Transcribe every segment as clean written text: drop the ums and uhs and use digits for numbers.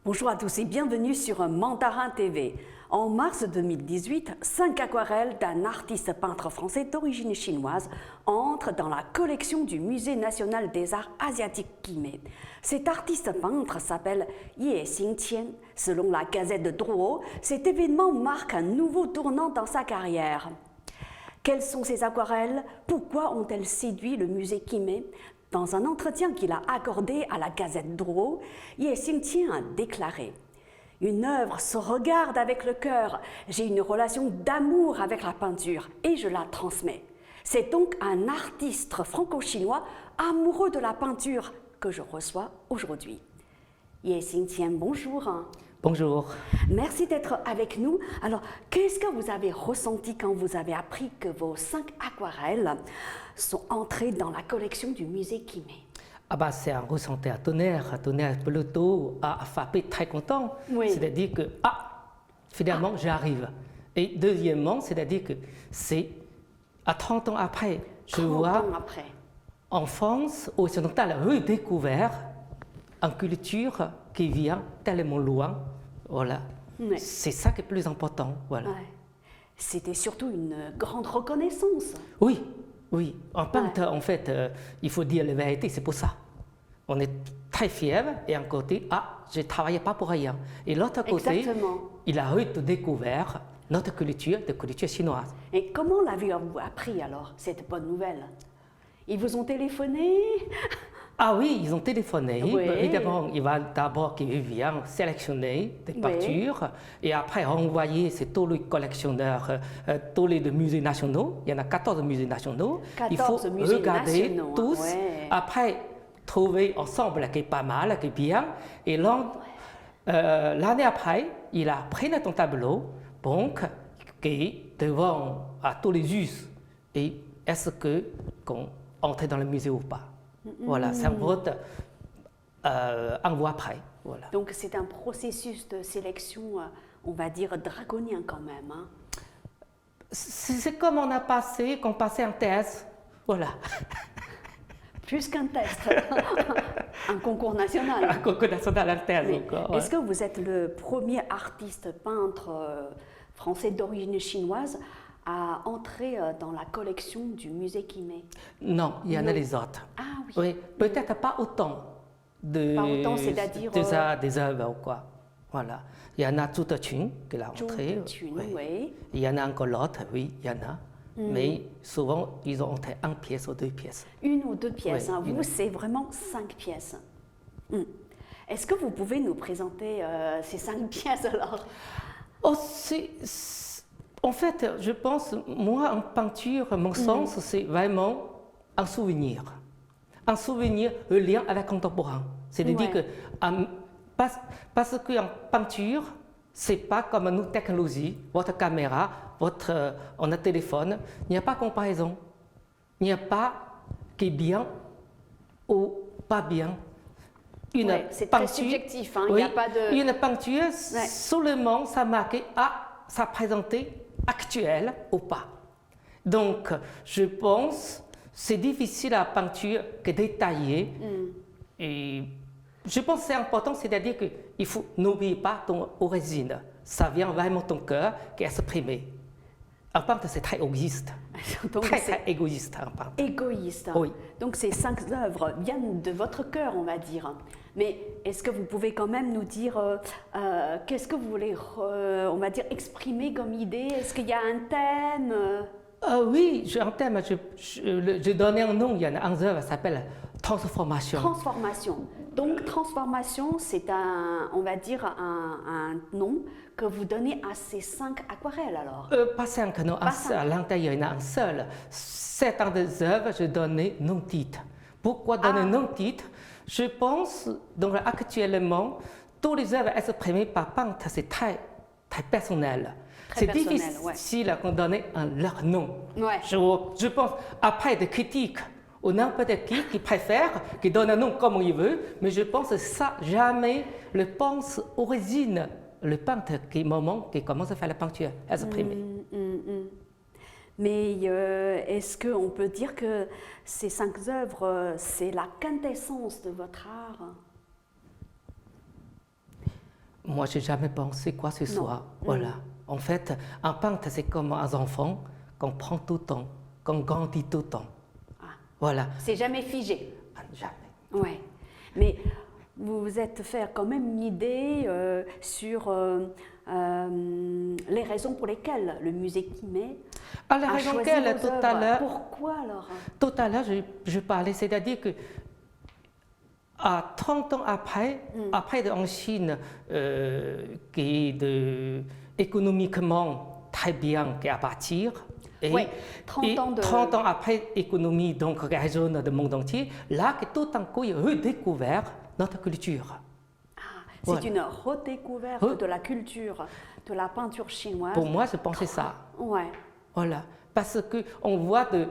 Bonjour à tous et bienvenue sur Mandarin TV. En mars 2018, 5 aquarelles d'un artiste peintre français d'origine chinoise entrent dans la collection du Musée national des arts asiatiques Guimet. Cet artiste peintre s'appelle Ye Xingqian. Selon la Gazette de Drouot, cet événement marque un nouveau tournant dans sa carrière. Quelles sont ces aquarelles? Pourquoi ont-elles séduit le musée Guimet? Dans un entretien qu'il a accordé à la Gazette Drouot, Ye Xingqian a déclaré « Une œuvre se regarde avec le cœur. J'ai une relation d'amour avec la peinture et je la transmets. C'est donc un artiste franco-chinois amoureux de la peinture que je reçois aujourd'hui. » Ye Xingqian, bonjour. Bonjour. Merci d'être avec nous. Alors, qu'est-ce que vous avez ressenti quand vous avez appris que vos 5 aquarelles sont entrées dans la collection du musée Guimet? C'est un ressenti à tonnerre plutôt à frappé très content. Oui. C'est-à-dire que, finalement, j'arrive. Et deuxièmement, c'est-à-dire que c'est à 30 ans après, je vois en France occidentale redécouvert une culture qui vient tellement loin. Voilà. Oui. C'est ça qui est plus important. Voilà. Ouais. C'était surtout une grande reconnaissance. Oui, oui. En peintre, en fait, il faut dire la vérité, c'est pour ça. On est très fiers et un côté, je ne travaillais pas pour rien. Et l'autre côté, il a redécouvert notre culture, la culture chinoise. Et comment l'avez-vous appris alors, cette bonne nouvelle? Ils vous ont téléphoné? Oui, ils ont téléphoné. Oui. Évidemment, il va d'abord qu'il vient sélectionner des peintures et après renvoyer tous les collectionneurs, tous les musées nationaux. Il y en a 14 musées nationaux. 14 il faut musées regarder nationaux, tous. Après, trouver ensemble qui est pas mal, qui est bien. Et l'année après, il a pris ton tableau, donc, qui est devant à tous les us. Et est-ce qu'on entre dans le musée ou pas? Voilà, c'est un vote envoi après. Voilà. Donc c'est un processus de sélection, on va dire, draconien quand même. Hein. C'est comme qu'on passait un test. Voilà. Plus qu'un test, un concours national. Un concours national, un test. Est-ce que vous êtes le premier artiste peintre français d'origine chinoise à entrer dans la collection du musée Guimet? Non, il y en a les autres. Oui, peut-être pas autant. Pas autant, c'est-à-dire des œuvres ou quoi. Voilà. Il y en a toute une qui l'a entrée. Oui. Il y en a encore l'autre, oui, il y en a. Mais souvent, ils ont entré une pièce ou 2 pièces. Une ou 2 pièces. Oui, vous, c'est vraiment 5 pièces. Est-ce que vous pouvez nous présenter ces 5 pièces alors? En fait, je pense, moi, en peinture, mon sens, c'est vraiment un souvenir. Un souvenir, le lien avec le contemporain. C'est-à-dire que, parce qu'en peinture, c'est pas comme nos technologies, votre caméra, on a téléphone, il n'y a pas de comparaison. Il n'y a pas qui est bien ou pas bien. C'est très subjectif, hein, il n'y a pas de... Une peinture, seulement ça marque ça présentait actuel ou pas. Donc, je pense c'est difficile à peinture que détailler. Et je pense que c'est important, c'est-à-dire qu'il faut n'oublier pas ton origine. Ça vient vraiment de ton cœur qui est exprimé. Un peintre, c'est très égoïste. Très égoïste, un peintre. Égoïste. Oui. Donc ces 5 œuvres viennent de votre cœur, on va dire. Mais est-ce que vous pouvez quand même nous dire qu'est-ce que vous voulez, on va dire, exprimer comme idée? Est-ce qu'il y a un thème? Oui, j'ai un thème. Je donnais un nom. Il y en a une œuvre qui s'appelle Transformation. Transformation. Donc transformation, c'est on va dire, un nom que vous donnez à ces 5 aquarelles alors? Pas 5, non. À l'intérieur, il y en a un seul. C'est un des œuvres, je donnais non-titre. Pourquoi donner non-titre? Je pense, donc actuellement, toutes les œuvres exprimées par peintre, c'est très, très personnel. C'est difficile à donner leur nom. Je pense, après des critiques, ou n'importe qui préfère, qui donne un nom comme il veut, mais je pense que ça, jamais le pense origine, le peintre qui commence à faire la peinture exprimée. Mais est-ce qu'on peut dire que ces 5 œuvres, c'est la quintessence de votre art? Moi, je n'ai jamais pensé quoi que ce soit. Voilà. En fait, un peintre, c'est comme un enfant qu'on prend tout le temps, qu'on grandit tout le temps. Ah. Voilà. C'est jamais figé. Ah, jamais. Ouais. Mais vous vous êtes fait quand même une idée sur les raisons pour lesquelles le musée Quimet Ah, la a raison choisi qu'elle, vos tout à œuvres. l'heure, Pourquoi alors? tout à l'heure, je parlais, c'est-à-dire que à 30 ans après, après en Chine, qui est économiquement très bien qu'à partir, et, Ouais, 30 ans de- 30 ans après, économie donc régionne du monde entier, là, que tout d'un coup, il redécouvert notre culture. Ah, c'est Voilà. une redécouverte de la culture, de la peinture chinoise. Pour moi, je pensais ça. Ouais. Voilà, parce qu'on voit de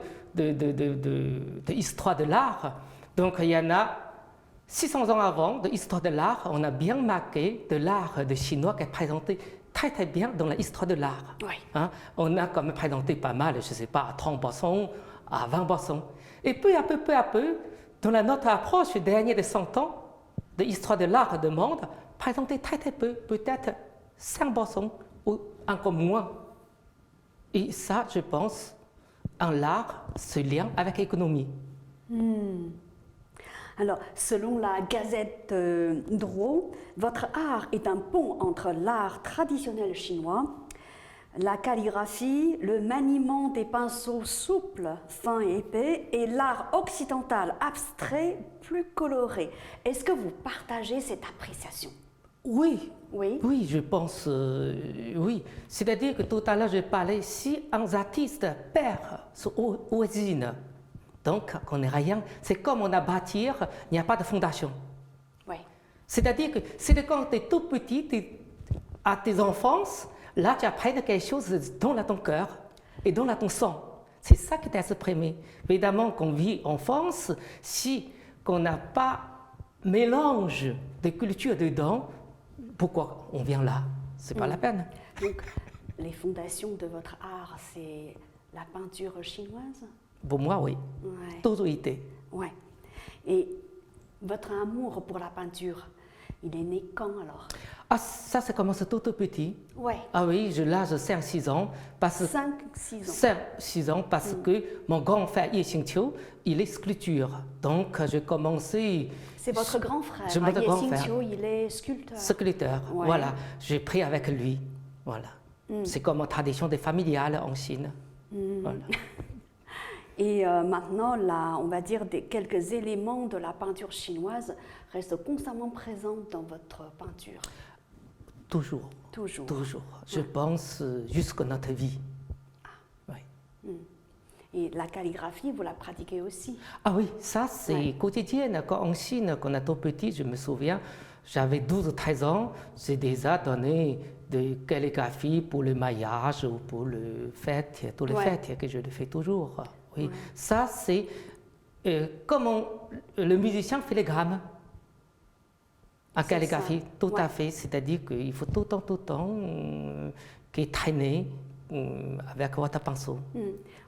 l'histoire de l'art. Donc, il y en a 600 ans avant, de l'histoire de l'art, on a bien marqué de l'art de chinois qui est présenté très très bien dans l'histoire de l'art. Oui. Hein, on a quand même présenté pas mal, je ne sais pas, à 30%, à 20%. Et peu à peu, dans notre approche dernière de 100 ans de l'histoire de l'art du monde, présenté très très peu, peut-être 5% ou encore moins. Et ça, je pense, en l'art, ce lien avec l'économie. Alors, selon la Gazette Dro, votre art est un pont entre l'art traditionnel chinois, la calligraphie, le maniement des pinceaux souples, fins et épais, et l'art occidental abstrait, plus coloré. Est-ce que vous partagez cette appréciation? Oui, Oui. oui, je pense, oui. C'est-à-dire que tout à l'heure, je parlais, si un artiste perd son origine, donc on n'est rien, c'est comme on a bâtir, il n'y a pas de fondation. Oui. C'est-à-dire que c'est quand tu es tout petit, à tes enfances, là tu apprends quelque chose dans ton cœur et dans ton sang. C'est ça qui t'est exprimé. Évidemment, qu'on vit en France, si on n'a pas mélange de culture dedans, pourquoi on vient là? C'est pas la peine. Donc, les fondations de votre art, c'est la peinture chinoise? Pour moi, oui. Ouais. Toujours été. Ouais. Et votre amour pour la peinture, il est né quand alors? Ah, ça commence tout petit. Ouais. Ah oui, je l'âge de 5-6 ans. 5-6 ans. 5-6 ans, parce que mon grand frère Ye Xingqiu, il est sculpture. Donc, j'ai commencé. C'est votre grand frère. C'est mon Ye grand frère. Xingqiu, il est sculpteur. Sculpteur, Ouais. voilà. J'ai pris avec lui. Voilà. C'est comme une tradition des familiales en Chine. Voilà. Et maintenant, là, on va dire quelques éléments de la peinture chinoise restent constamment présents dans votre peinture. Toujours. Toujours. Toujours. Je pense jusqu'à notre vie. Oui. Et la calligraphie, vous la pratiquez aussi? Ah oui, ça c'est Ouais. quotidien. Quand en Chine, quand on est tout petit, je me souviens, j'avais 12 ou 13 ans, j'ai déjà donné de calligraphie pour le mariage ou pour le fête, tous les Ouais. fêtes que je le fais toujours. Oui. Ouais. Ça c'est comment le musicien fait les grammes. En C'est calligraphie, ça. tout Ouais. à fait. C'est-à-dire qu'il faut tout le temps qu'il traîne avec votre pinceau.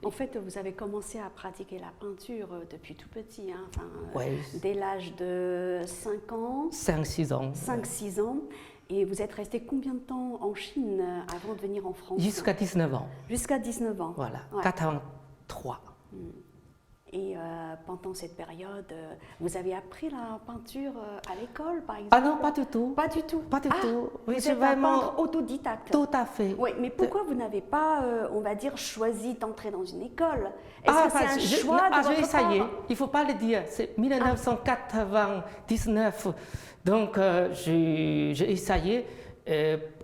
En fait, vous avez commencé à pratiquer la peinture depuis tout petit, hein, enfin, Ouais. dès l'âge de 5 ans, 5-6 ans. 5-6 ans. Et vous êtes resté combien de temps en Chine avant de venir en France? Jusqu'à 19 ans. Jusqu'à 19 ans. Voilà, Ouais. 83. Et pendant cette période, vous avez appris la peinture à l'école, par exemple? Ah non, pas du tout. Pas du tout. Pas du Ah, tout. Oui, vous c'est êtes vraiment un peintre autodidacte. tout à fait. Oui, mais pourquoi vous n'avez pas, on va dire, choisi d'entrer dans une école? Est-ce que c'est un choix de j'ai votre essayé. part? Il ne faut pas le dire. C'est 1999. Donc, j'ai essayé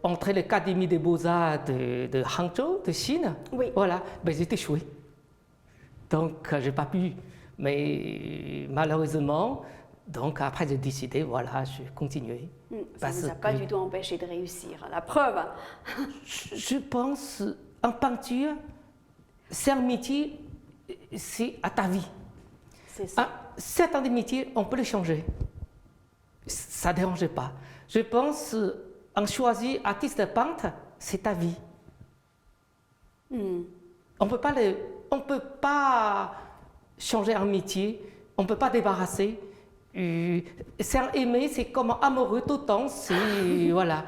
entre l'Académie des Beaux-Arts de Hangzhou, de Chine. Oui. Voilà, mais j'ai échoué. Donc, je n'ai pas pu. Mais malheureusement, donc après j'ai décidé, voilà, je continuais. Ça ne vous a pas du tout empêché de réussir. La preuve. Je pense, en peinture, c'est un métier, c'est à ta vie. C'est ça. Certains des métiers, on peut les changer. Ça ne dérange pas. Je pense, en choisir artiste peintre, c'est ta vie. On peut pas changer un métier, on ne peut pas débarrasser c'est un aimé, c'est comme amoureux tout le temps, c'est voilà,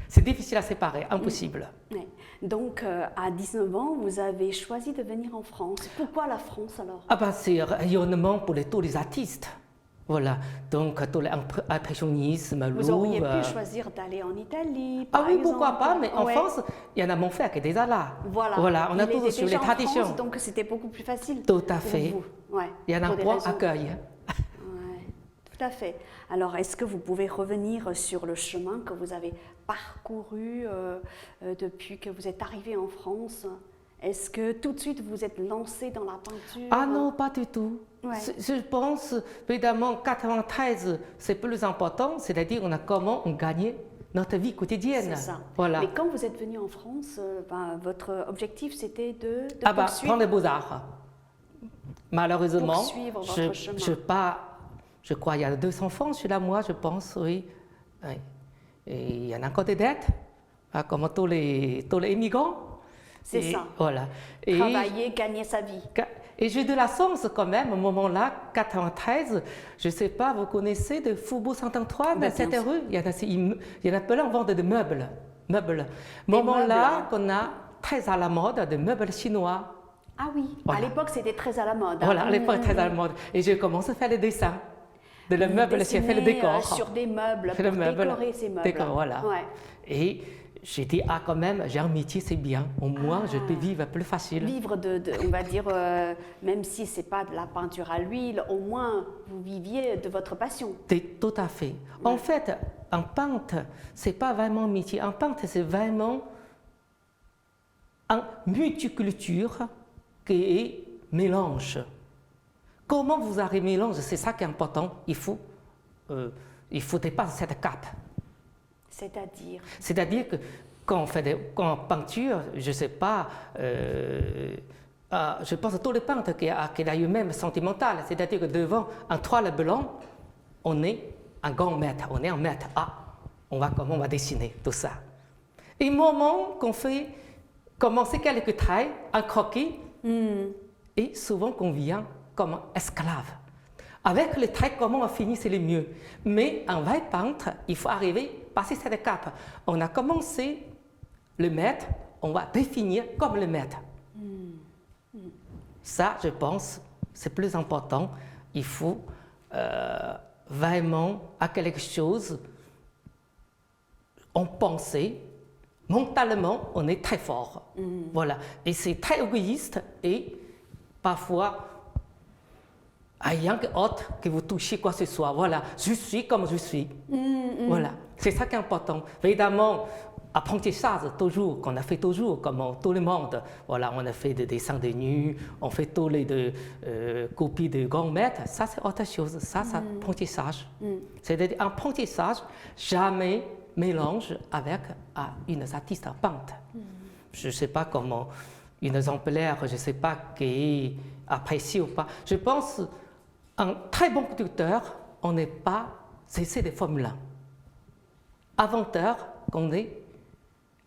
c'est difficile à séparer, impossible. Ouais. Donc, à 19 ans, vous avez choisi de venir en France. Pourquoi la France alors? Ah ben, c'est rayonnement pour tous les artistes. Voilà, donc tous les impressionnismes, Vous auriez Louvre. pu choisir d'aller en Italie, Ah par oui, exemple. pourquoi pas, mais en Ouais. France, il y en a mon frère qui est déjà là. Voilà, on a Il toujours était sur les déjà en traditions. France, donc c'était beaucoup plus facile. Tout à pour fait. vous. Ouais, Il y en a un pour des point raisons. accueil. Ouais, tout à fait. Alors, est-ce que vous pouvez revenir sur le chemin que vous avez parcouru depuis que vous êtes arrivé en France? Est-ce que tout de suite vous êtes lancé dans la peinture? Ah non, pas du tout. Ouais. Je pense, évidemment, 93, c'est plus important, c'est-à-dire comment on gagnait notre vie quotidienne. C'est ça. Voilà. Mais quand vous êtes venu en France, votre objectif c'était de Ah bah, poursuivre. prendre les beaux-arts. Malheureusement, Poursuivre votre chemin. je crois qu'il y a 2 enfants chez là, moi, je pense, oui. Oui. Et il y en a encore des dettes, comme tous les immigrants. C'est Et ça. Voilà. Et, Travailler, gagner sa vie. et j'ai eu de la chance quand même, au moment-là, 93, je ne sais pas, vous connaissez de Faubourg Saint-Antoine, Ben, cette bien sûr. rue, il y en a plein en vente de meubles. Moment-là, qu'on a très à la mode de meubles chinois. Ah oui, Voilà. à l'époque c'était très à la mode. hein. Voilà, à l'époque, très à la mode. Et j'ai commencé à faire les dessins de le meuble, j'ai fait le Dessiner, décor. sur des meubles Fait pour le meuble, décorer ces meubles. décor, voilà. Ouais. Et j'ai dit, ah quand même, j'ai un métier, c'est bien. Au moins, je peux vivre plus facile. Vivre on va dire, même si c'est pas de la peinture à l'huile, au moins vous viviez de votre passion. Tout à fait. En fait, un peintre, c'est pas vraiment un métier. Un peintre, c'est vraiment une multiculture qui est mélange. Comment vous arrivez mélange, c'est ça qui est important. Il faut dépasser cette cape. C'est-à-dire que quand on peinture, je ne sais pas, je pense à tous les peintres qui ont eu même sentimental. C'est-à-dire que devant un toile blanc, on est un grand maître, on est un maître. Ah, comment on va dessiner tout ça. Et au moment qu'on fait commencer quelques traits, un croquis, et souvent qu'on vient comme un esclave. Avec les traits, comment on finit, c'est le mieux. Mais un vrai peintre, il faut arriver, passer cette cape. On a commencé le maître, on va définir comme le maître. Ça, je pense, c'est plus important. Il faut vraiment à quelque chose, on pensait, mentalement, on est très fort. Voilà. Et c'est très égoïste et parfois, rien d'autre que vous touchez quoi que ce soit. Voilà, je suis comme je suis. Voilà, c'est ça qui est important. Évidemment, apprentissage, toujours, qu'on a fait toujours, comme tout le monde. Voilà, on a fait des dessins de nus, on fait tous les copies de grands maîtres. Ça, c'est autre chose. Ça, c'est apprentissage. C'est-à-dire, apprentissage, jamais mélange avec une artiste peintre. Je ne sais pas comment, une exemplaire, je ne sais pas qui est apprécié ou pas. Je pense un très bon conducteur, on n'est pas, c'est des Formule 1. Inventeur, qu'on est,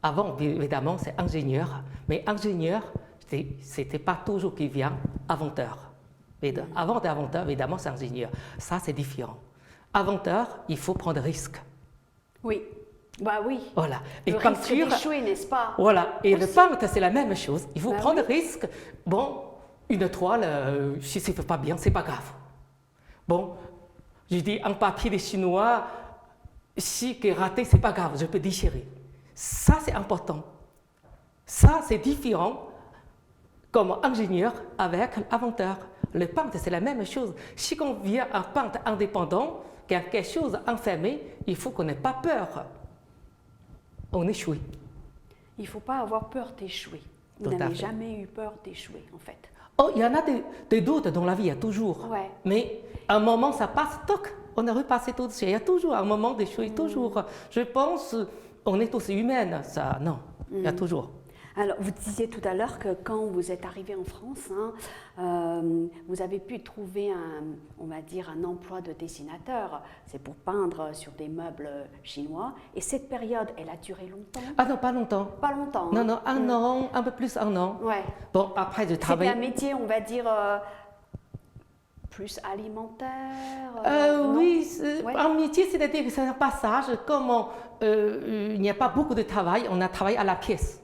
avant évidemment c'est ingénieur, mais ingénieur, c'était pas toujours qui vient inventeur. Avant d'inventeur, évidemment c'est ingénieur. Ça c'est différent. Inventeur, il faut prendre risque. Oui. Bah oui. Voilà. Et peinture, d'échouer, n'est-ce pas? Voilà. Et le peintre, c'est la même chose. Il faut prendre oui. risque. Bon, une toile, si ça ne fait pas bien, c'est pas grave. Bon, je dis un papier des Chinois, si qui est raté, c'est pas grave, je peux déchirer. Ça, c'est important. Ça, c'est différent comme ingénieur avec inventeur. Le peintre, c'est la même chose. Si on vient un peintre indépendant, qui a quelque chose enfermé, il faut qu'on n'ait pas peur. On échoue. Il ne faut pas avoir peur d'échouer. Vous n'avez jamais eu peur d'échouer, en fait. Oh, il y en a des doutes dans la vie, il y a toujours. Ouais. Mais à un moment, ça passe, toc, on a repassé tout dessus. Il y a toujours un moment d'échouer, toujours. Je pense, on est aussi humaine, ça, non, il y a toujours. Alors, vous disiez tout à l'heure que quand vous êtes arrivé en France, vous avez pu trouver on va dire, un emploi de dessinateur. C'est pour peindre sur des meubles chinois. Et cette période, elle a duré longtemps? Ah non, pas longtemps. Pas longtemps. Non, non, un an, un peu plus un an. Ouais. Bon, après, je travaille. C'était un métier, on va dire, plus alimentaire non? Oui, Ouais. un métier, c'est-à-dire que c'est un passage, comme il n'y a pas beaucoup de travail, on a travaillé à la pièce.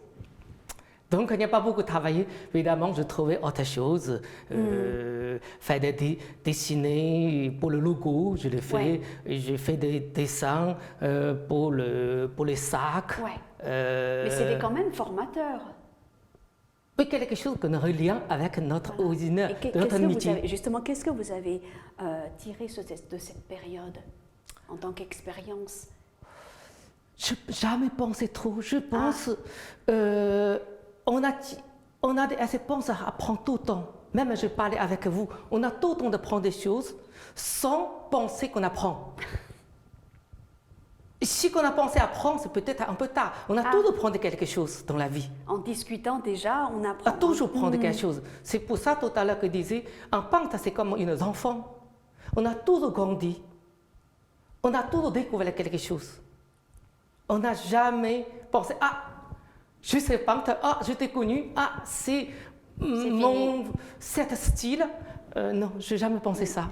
Donc, il n'y a pas beaucoup travaillé. Évidemment, je trouvais autre chose. Faire des dessiner pour le logo, je l'ai fait. Ouais. J'ai fait des dessins pour les sacs. Ouais. Mais c'était quand même formateur. Oui, quelque chose qu'on a lien avec notre originaire, Et notre métier. justement, qu'est-ce que vous avez tiré de cette période en tant qu'expérience? Je n'ai jamais pensé trop. Je pense, on je pense à apprendre tout le temps. Même je parlais avec vous, on a tout le temps d'apprendre des choses sans penser qu'on apprend. Si on a pensé apprendre, c'est peut-être un peu tard. On a toujours prendre quelque chose dans la vie. En discutant déjà, on On apprend. a toujours prendre quelque chose. C'est pour ça tout à l'heure que je disais, un peintre c'est comme un enfant. On a toujours grandi. On a toujours découvert quelque chose. On n'a jamais pensé, je suis peintre, je t'ai connu, c'est cet style. Non, je n'ai jamais pensé ça.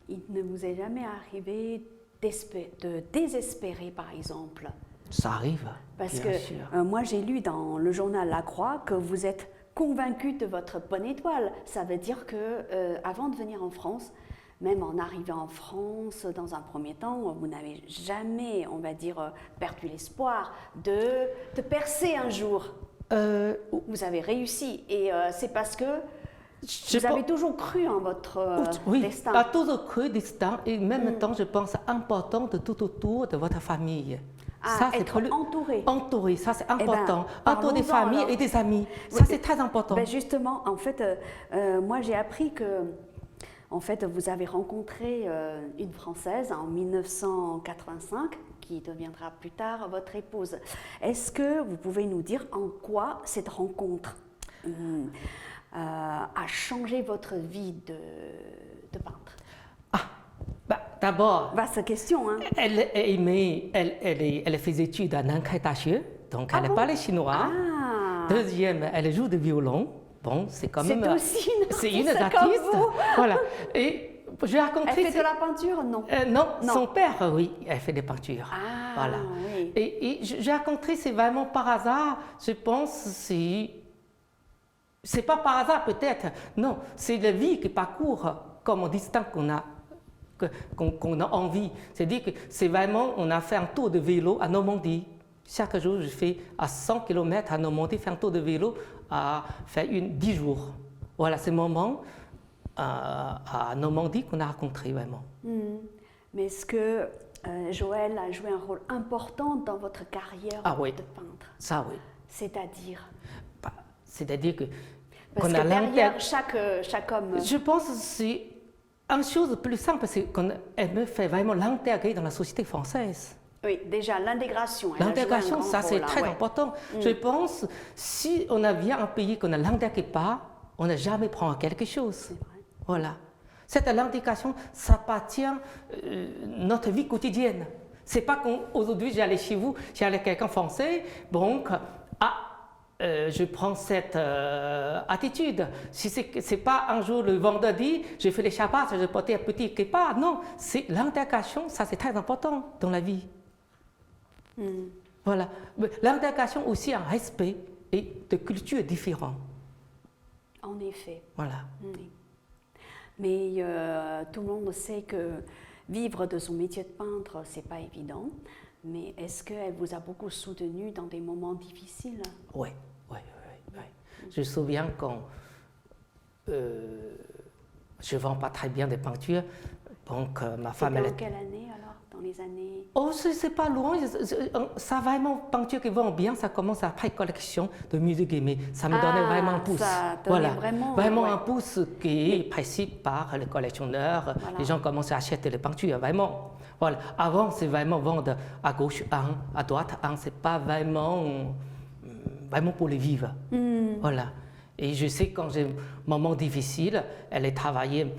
Il ne vous est jamais arrivé de désespérer, par exemple? Ça arrive. Parce bien que sûr. moi, j'ai lu dans le journal La Croix que vous êtes convaincu de votre bonne étoile. Ça veut dire que avant de venir en France, même en arrivant en France, dans un premier temps, vous n'avez jamais, on va dire, perdu l'espoir de percer un jour. Vous avez réussi. Et c'est parce que vous avez toujours cru en votre Oui, destin. a toujours cru destin et en même temps, je pense important de tout autour de votre famille. Être entouré. Entouré, ça c'est important. ben, Entouré des parlons-en, familles alors. et des amis, Oui, ça c'est très important. Ben justement, en fait, moi j'ai appris que en fait, vous avez rencontré une Française en 1985 qui deviendra plus tard votre épouse. Est-ce que vous pouvez nous dire en quoi cette rencontre a changé votre vie de peintre? D'abord, Vaste question, hein? elle fait des études à Nankai Dashi, donc elle parle chinois. Deuxième, elle joue du violon. Bon, c'est quand même. C'est une artiste artiste. comme vous. Voilà. Et j'ai raconté. Elle fait de la peinture, non? Non, son père, oui, elle fait des peintures. Voilà. Oui. Et j'ai rencontré, c'est vraiment par hasard, je pense, c'est pas par hasard peut-être, non, c'est la vie qui parcourt comme on distingue qu'on a envie. C'est-à-dire que c'est vraiment, on a fait un tour de vélo à Normandie. Chaque jour, je fais à 100 km à Normandie, faire un tour de vélo à faire 10 jours. Voilà, c'est le moment à Normandie qu'on a rencontré vraiment. Mais est-ce que Joël a joué un rôle important dans votre carrière de peintre? Ça, oui. C'est-à-dire? C'est-à-dire que... Parce que derrière chaque homme... Je pense que c'est une chose plus simple, c'est qu'elle me fait vraiment l'intégrer dans la société française. Oui, déjà, l'intégration. L'intégration, ça c'est très important. Je pense, si on vient un pays qu'on ne l'intègre pas, on n'a jamais prend quelque chose. C'est vrai. Voilà. Cette intégration, ça appartient à notre vie quotidienne. C'est pas qu'aujourd'hui j'allais chez vous, j'allais quelqu'un français, donc, je prends cette attitude. Si c'est pas un jour le vendredi, je fais les chapeaux, je porte un petit kippa. Non, c'est l'intégration, ça c'est très important dans la vie. Voilà. L'intégration aussi un respect et de cultures différentes. En effet. Voilà. Oui. Mais tout le monde sait que vivre de son métier de peintre, c'est pas évident. Mais est-ce qu'elle vous a beaucoup soutenu dans des moments difficiles? Oui. Je me souviens quand je ne vends pas très bien des peintures, donc ma femme... C'était en quelle année alors? Dans les années... Oh, c'est pas loin, ça vraiment, peinture qui vend bien, ça commence après collection de musée Guémet. Ça me donnait vraiment un pouce. Ça donnait vraiment un pouce qui est précis par les collectionneurs. Voilà. Les gens commencent à acheter les peintures, vraiment. Voilà. Avant, c'est vraiment vendre à gauche un, à droite un, c'est pas vraiment pour les vivre. Voilà. Et je sais quand j'ai un moment difficile, elle a travaillé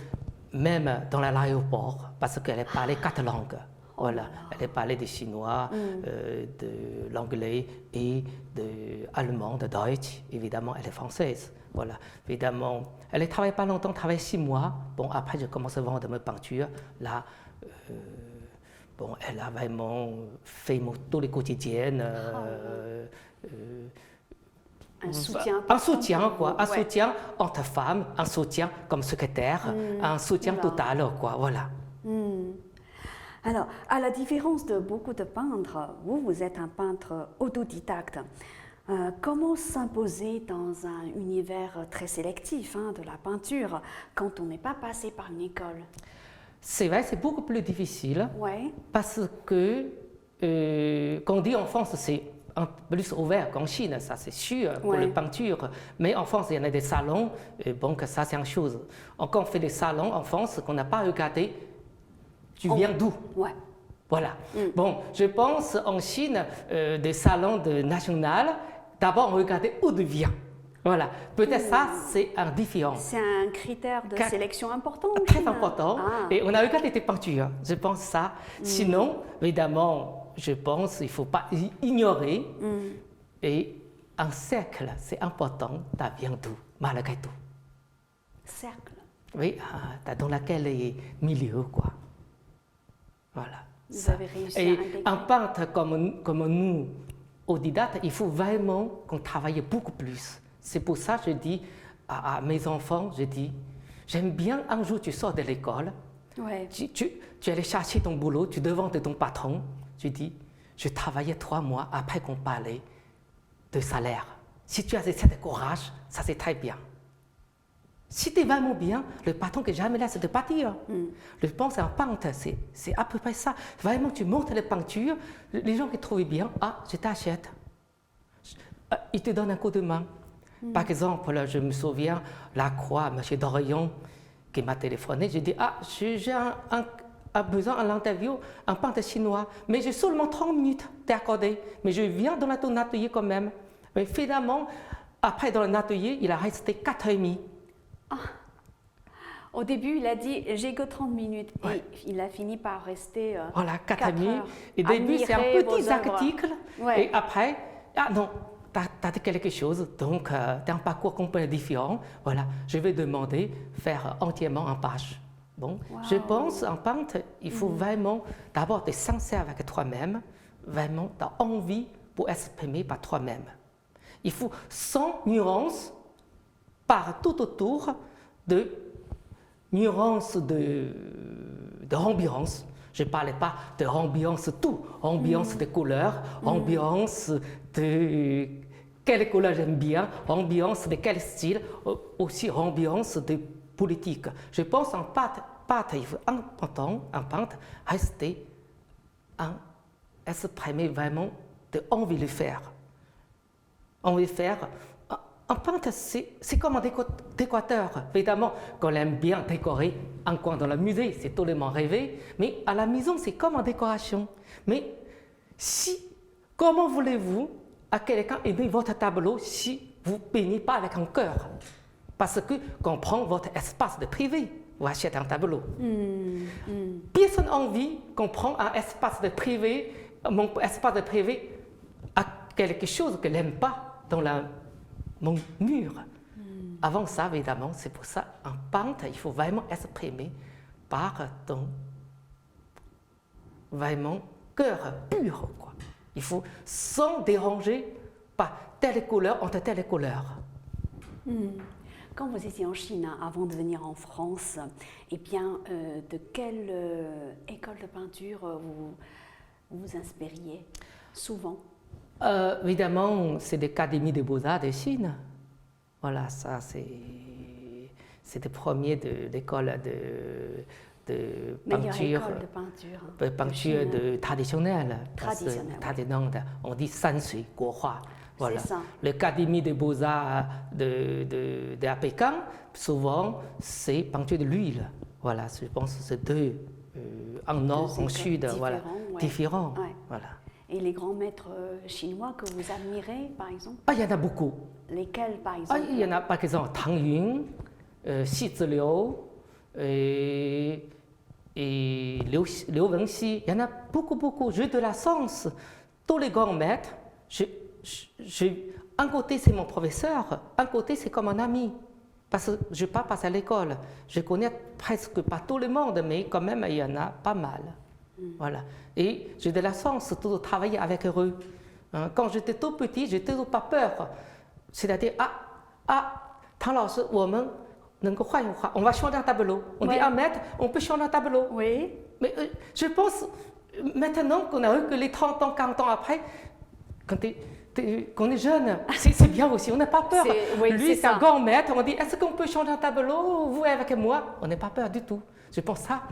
même dans l'aéroport parce qu'elle parlait 4 langues. Voilà, elle parlait du chinois, de l'anglais et de l'allemand, de Deutsch. Évidemment, elle est française. Voilà, évidemment, elle ne travaille pas longtemps, travaille 6 mois. Bon, après, je commence à vendre mes peintures. Là, bon, elle a vraiment fait tous les quotidiennes. Un soutien. Un soutien, quoi. Un soutien entre femmes, un soutien comme secrétaire, un soutien total, quoi. Voilà. Alors, à la différence de beaucoup de peintres, vous êtes un peintre autodidacte. Comment s'imposer dans un univers très sélectif de la peinture quand on n'est pas passé par une école? C'est vrai, c'est beaucoup plus difficile. Ouais. Parce que, quand on dit en France, c'est un peu plus ouvert qu'en Chine, ça c'est sûr, pour la peinture. Mais en France, il y en a des salons, donc ça c'est une chose. Quand on fait des salons en France, qu'on n'a pas regardé, tu viens d'où? Ouais. Voilà. Bon, je pense en Chine, des salons nationaux, d'abord on regardait où tu viens. Voilà. Peut-être ça, c'est un différent. C'est un critère de sélection important. Très important. Et on a regardé tes peintures. Je pense ça. Sinon, évidemment, je pense qu'il ne faut pas ignorer. Et un cercle, c'est important. Tu viens d'où, malgré tout. Cercle. Oui, dans lequel est milieu, quoi. Voilà. Vous avez réussi et à intégrer. un peintre comme nous, autodidactes, il faut vraiment qu'on travaille beaucoup plus. C'est pour ça que je dis à mes enfants, je dis, j'aime bien un jour tu sors de l'école, tu allais chercher ton boulot, tu devant ton patron, tu dis, je travaillais 3 mois après qu'on parlait de salaire. Si tu as ce courage, ça c'est très bien. Si tu es vraiment bien, le patron que jamais laisse de partir. Je pense qu'un peintre, c'est à peu près ça. Vraiment, tu montes les peintures, les gens qui trouvent bien, je t'achète. Ils te donnent un coup de main. Par exemple, je me souviens, la Croix, M. Dorion, qui m'a téléphoné, j'ai dit, j'ai un besoin à l'interview, un peintre chinois, mais j'ai seulement 30 minutes d'accordé, mais je viens dans ton atelier quand même. Mais finalement, après dans l'atelier, il a resté 4h30. Au début, il a dit j'ai que 30 minutes et il a fini par rester. Voilà, 4h30. heures. Et au début, c'est un petit article. Ouais. Et après, non, tu as dit quelque chose, donc tu as un parcours complètement différent. Voilà, je vais demander faire entièrement en page. Bon, je pense en peintre, il faut vraiment d'abord être sincère avec toi-même, vraiment tu as envie pour exprimer par toi-même. Il faut sans nuance, par tout autour de nuances de ambiance. Je ne parlais pas de ambiance tout, ambiance de couleurs, ambiance de quelle couleur j'aime bien, ambiance de quel style, aussi ambiance de politique. Je pense en peintre, il faut important, un peintre, rester, exprimer vraiment de envie de le faire. Envie de faire. Un peintre, c'est comme un décorateur. Évidemment, qu'on aime bien décorer un coin dans le musée, c'est totalement rêvé. Mais à la maison, c'est comme une décoration. Mais comment voulez-vous à quelqu'un aimer votre tableau si vous ne peignez pas avec un cœur? Parce que qu'on prend votre espace de privé, vous achetez un tableau. Personne n'a envie qu'on prenne un espace de privé, mon espace de privé, à quelque chose que n'aime pas dans mon mur. Avant ça, évidemment, c'est pour ça, un peintre, il faut vraiment exprimer par ton vraiment cœur pur, quoi. Il faut sans déranger par telle couleur entre telle couleur. Quand vous étiez en Chine, avant de venir en France, eh bien, de quelle école de peinture vous vous inspiriez souvent? Évidemment, c'est l'Académie des Beaux-Arts de Chine. Voilà, ça c'est le premier de l'école de peinture. École de peinture. De peinture traditionnelle. Traditionnelle. On dit Sansui, Guohua. Voilà. C'est ça. L'Académie des Beaux-Arts de Pékin, souvent, c'est peinture de l'huile. Voilà, je pense que c'est deux, en nord, en sud, voilà, différents. Ouais. Voilà. Et les grands maîtres chinois que vous admirez, par exemple? Il y en a beaucoup. Lesquels, par exemple? Il y en a, par exemple, Tang Yun, Xi Ziliu, et et Liu Wenxi, il y en a beaucoup. J'ai de la chance. Tous les grands maîtres, un côté c'est mon professeur, un côté c'est comme un ami. Parce que je ne pas passer à l'école. Je connais presque pas tout le monde, mais quand même il y en a pas mal. Voilà. Et j'ai de la chance de travailler avec eux. Quand j'étais tout petit, j'étais pas peur. C'est-à-dire, Tang Lao Shi, on va changer un tableau. On dit un maître, on peut changer un tableau. Oui. Mais je pense, maintenant qu'on a eu que les 30 ans, 40 ans après, quand on est jeune, c'est bien aussi, on n'a pas peur. Lui, c'est un grand maître, on dit, est-ce qu'on peut changer un tableau, vous avec moi? On n'a pas peur du tout. Je pense ça,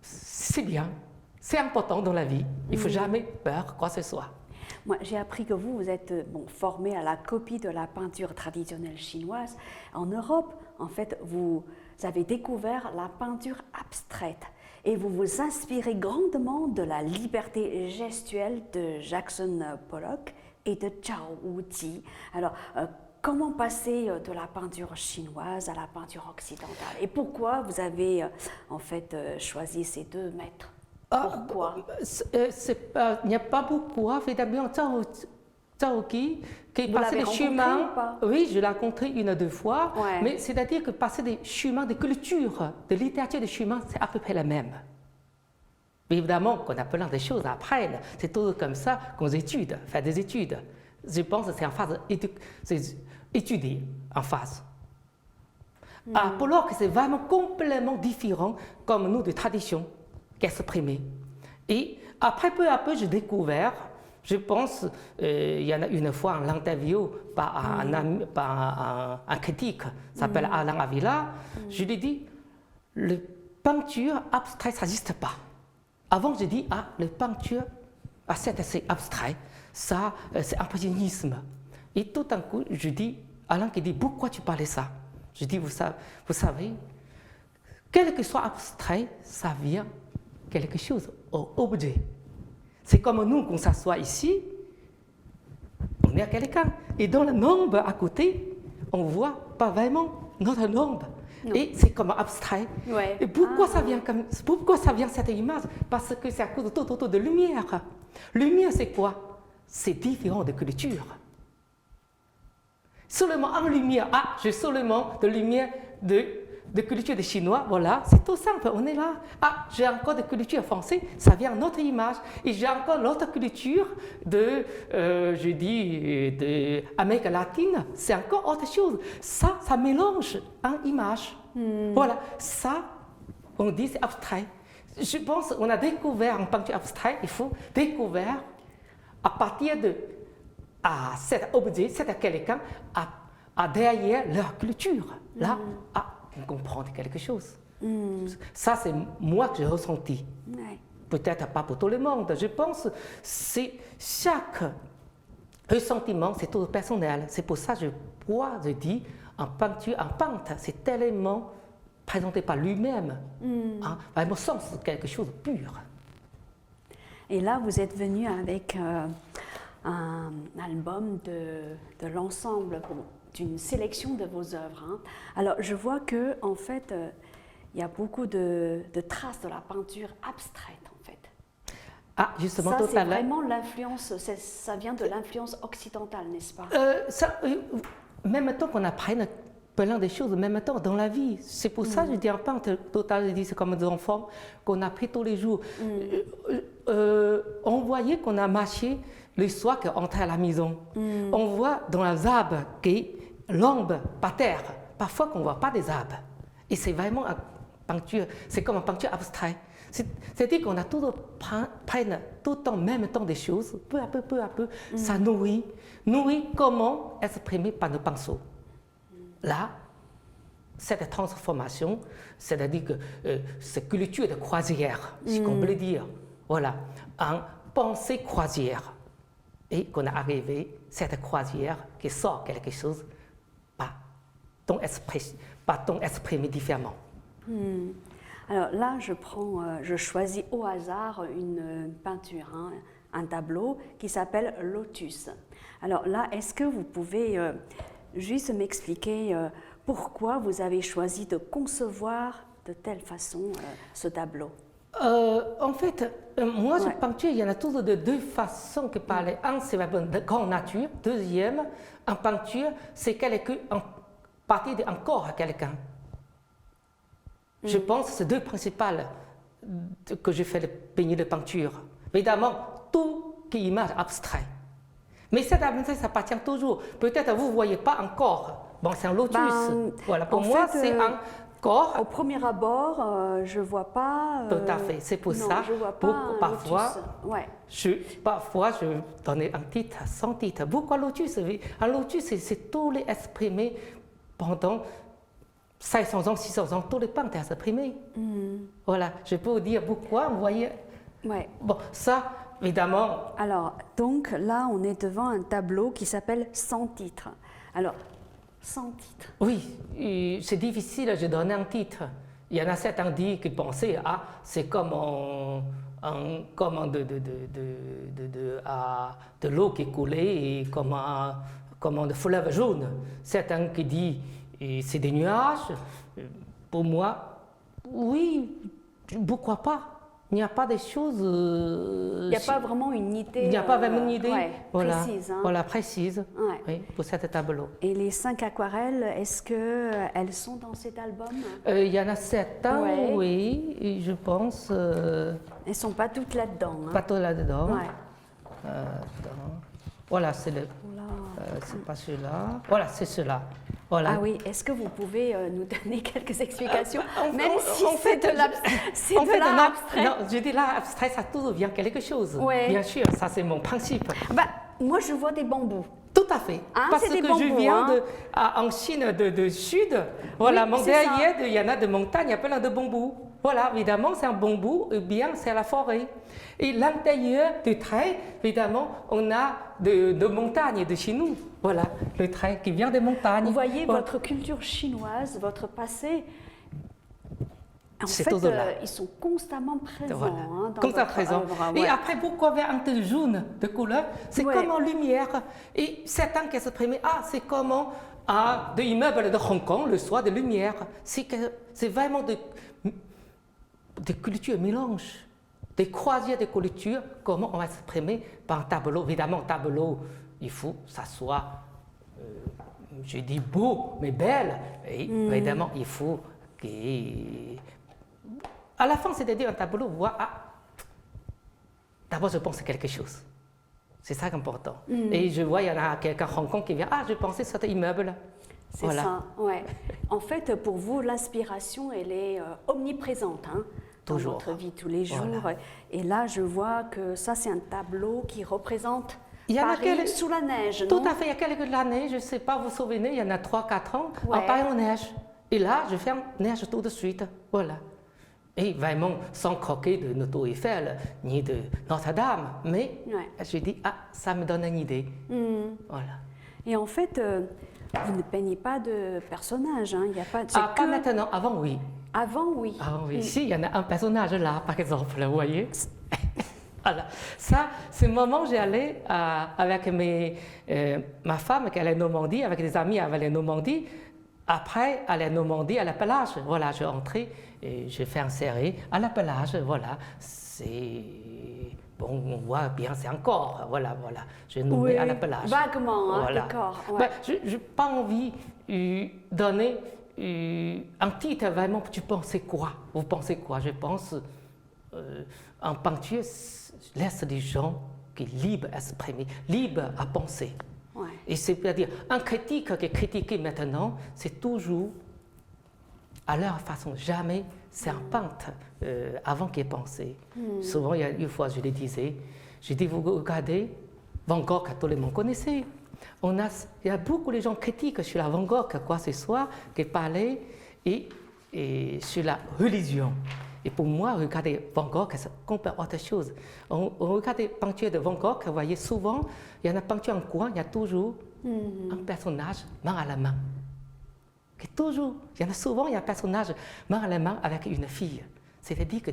c'est bien, c'est important dans la vie. Il ne faut jamais peur, quoi que ce soit. Moi, j'ai appris que vous êtes formé à la copie de la peinture traditionnelle chinoise. En Europe, en fait, vous avez découvert la peinture abstraite et vous vous inspirez grandement de la liberté gestuelle de Jackson Pollock et de Zhao Wuji. Alors, comment passer de la peinture chinoise à la peinture occidentale? Et pourquoi vous avez en fait choisi ces deux maîtres? Pourquoi? Il n'y a pas beaucoup. Évidemment, Zhao Wuji, qui est passé des chemins. Oui, je l'ai rencontré une ou deux fois. Ouais. Mais c'est-à-dire que passer des chemins de culture, de littérature de chemin, c'est à peu près la même. Mais évidemment, qu'on a plein de choses à apprendre. C'est tout comme ça qu'on étudie, faire des études. Je pense que c'est en phase étudier en phase. Pollock, c'est vraiment complètement différent comme nous de tradition qu'exprimer. Et après, peu à peu, j'ai découvert, je pense, il y en a une fois en interview par un critique, s'appelle Alain Avila, je lui ai dit, la peinture abstraite, ça n'existe pas. Avant, j'ai dit, la peinture, c'est abstrait, ça, c'est impressionnisme. Et tout d'un coup, je dis, Alain qui dit, pourquoi tu parlais ça? Je dis, vous savez, quel que soit abstrait, ça vient quelque chose, objet. C'est comme nous, qu'on s'assoit ici, on est à quelqu'un. Et dans le nombre à côté, on ne voit pas vraiment notre nombre. Non. Et c'est comme abstrait. Ouais. Et pourquoi ça vient cette image? Parce que c'est à cause de lumière. Lumière, c'est quoi? C'est différent de culture. Seulement en lumière, j'ai seulement de lumière de culture des Chinois, voilà, c'est tout simple, on est là. J'ai encore de culture française, ça vient notre image. Et j'ai encore l'autre culture de Amérique latine, c'est encore autre chose. Ça mélange en image. Voilà, ça, on dit c'est abstrait. Je pense qu'on a découvert en peinture abstraite, il faut découvrir à partir de cet objet, cet quelqu'un, derrière leur culture. Là, on comprend quelque chose. Ça, c'est moi que j'ai ressenti. Ouais. Peut-être pas pour tout le monde. Je pense que c'est chaque ressentiment, c'est tout personnel. C'est pour ça que je dis, en peinture, en peintre, c'est tellement présenté par lui-même, vraiment sens quelque chose de pur. Et là, vous êtes venu avec un album de l'ensemble d'une sélection de vos œuvres. Alors, je vois que en fait, il y a beaucoup de traces de la peinture abstraite, en fait. Justement, ça, c'est vraiment l'influence, ça vient de l'influence occidentale, n'est-ce pas? Même temps qu'on apprenne plein de choses, même temps dans la vie. C'est pour ça que je dis en peintre total, je dis c'est comme des enfants qu'on apprend tous les jours. On voyait qu'on a marché le soir qu'on entre à la maison. On voit dans les arbres que l'ombre par terre. Parfois qu'on ne voit pas des arbres. Et c'est vraiment une peinture, c'est comme une peinture abstraite. C'est-à-dire qu'on a toujours prenne tout le temps, même temps des choses, peu à peu, ça nourrit. Nourrit comment exprimer par nos pinceaux. Là, cette transformation, c'est-à-dire que cette culture de croisière, si on peut le dire, voilà, en pensée croisière. Et qu'on a arrivé, cette croisière qui sort quelque chose, pas ton exprimé différemment. Alors là, je choisis au hasard une peinture, un tableau qui s'appelle Lotus. Alors là, est-ce que vous pouvez juste m'expliquer pourquoi vous avez choisi de concevoir de telle façon ce tableau? En fait, moi, je peins, il y en a toujours de deux façons de parler. Un, c'est de grande nature. Deuxième, en peinture, c'est en partie d'un corps à quelqu'un. Je pense que c'est deux principales que je fais le peigner de peinture. Évidemment, tout qui est image abstraite. Mais cette abstraction, ça appartient toujours. Peut-être vous ne voyez pas un corps. Bon, c'est un lotus. Voilà, pour moi, c'est un corps. Au premier abord, je ne vois pas. Tout à fait, c'est pour ça. Je vois pas parfois, ouais. parfois, je donne un titre sans titre. Pourquoi lotus? Un lotus, c'est tout les exprimé pendant 500 ans, 600 ans, tous les peintres exprimés. Voilà, je peux vous dire pourquoi, vous voyez. Ouais. Bon, ça, évidemment. Alors, donc là, on est devant un tableau qui s'appelle Sans titre. Alors, sans titre. Oui, c'est difficile de donner un titre. Il y en a certains qui pensaient, c'est comme de l'eau qui coulait et comme un fleuve jaune. Certains qui disent, c'est des nuages. Pour moi, oui, pourquoi pas? Il n'y a pas des choses. Il n'y a pas vraiment une idée. Il n'y a pas vraiment une idée précise. Hein. Voilà, précise. Ouais. Oui, pour cet tableau. Et les 5 aquarelles, est-ce qu'elles sont dans cet album? Il y en a certains, oui, et je pense. Elles ne sont pas toutes là-dedans. Hein. Pas toutes là-dedans. Ouais. Voilà, c'est le. C'est pas celui-là. Voilà, c'est cela. Voilà. Ah oui, est-ce que vous pouvez nous donner quelques explications, même si en fait, c'est de l'abstrait? Non, je dis là, abstrait, ça toujours vient quelque chose. Ouais. Bien sûr, ça c'est mon principe. Bah, moi, je vois des bambous. Tout à fait. Hein, parce que bambous, je viens en Chine de sud. Voilà, mon derrière, il y en a de montagnes, il y a plein de bambous. Voilà, évidemment, c'est un bambou, ou bien c'est la forêt. Et l'intérieur du trait, évidemment, on a de montagnes de chez nous. Voilà, le trait qui vient des montagnes. Vous voyez votre culture chinoise, votre passé. En fait, ils sont constamment présents. Voilà. Hein, dans constamment votre présents. œuvre, Et après, pourquoi vers un tel jaune de couleur? C'est comme en lumière. Et certains qui s'expriment, c'est comme de immeubles de Hong Kong, le soir de lumière. C'est vraiment des cultures mélanges, des croisières de cultures, comment on va s'exprimer par un tableau. Évidemment, un tableau, il faut que ça soit, je dis beau, mais belle. Et évidemment, il faut que... À la fin, c'est-à-dire un tableau, vous voyez, d'abord je pense à quelque chose. C'est ça qui est important. Et je vois, il y en a quelqu'un à Hong Kong qui vient, je pensais à cet immeuble. C'est ça, ouais. En fait, pour vous, l'inspiration, elle est omniprésente, hein, dans toujours. votre vie tous les jours. Voilà. Et là, je vois que ça, c'est un tableau qui représente Il y en Paris sous la neige, Tout non? à fait, il y a quelques années, je ne sais pas, vous vous souvenez, il y en a 3-4 ans, Ouais. en Paris en neige. Et là, je fais neige tout de suite. Voilà. Et vraiment, sans croquer de notre Tour Eiffel, ni de Notre-Dame. Mais je dis, ça me donne une idée. Voilà. Et en fait, vous ne peignez pas de personnages, hein? Il y a pas. Pas maintenant, avant oui. Avant, oui. Avant oui. Si, il y en a un personnage là, par exemple, vous voyez. Voilà. Ça, c'est le moment où j'allais avec ma femme qui allait en Normandie, avec des amis avec la Normandie. Après, à la Normandie, à la plage, voilà, je rentrais et je fais un serré à la plage, voilà. C'est... Bon, on voit bien, c'est un corps, voilà. Je nommé à la plage. Vaguement, hein, voilà. d'accord. Ouais. Ben, je n'ai pas envie de donner un titre, vraiment, tu pensais quoi? Vous pensez quoi? Je pense, en peinture, laisse les gens qui sont libres à s'exprimer, libres à penser. Ouais. Et c'est-à-dire, un critique qui est critiqué maintenant, c'est toujours à leur façon. Jamais c'est un peintre avant qu'il ait pensé. Souvent, il y a une fois, je le disais, j'ai dit, vous regardez, Van Gogh, tout le monde connaissait. Il y a beaucoup de gens critiques sur la Van Gogh, quoi ce soit, qui parlaient et sur la religion. Et pour moi, regarder Van Gogh, c'est complètement autre chose. On regarde les peintures de Van Gogh, vous voyez souvent, il y en a peinture en coin, il y a toujours un personnage main à la main. Toujours, il y en a souvent, il y a un personnage main à la main avec une fille. C'est-à-dire que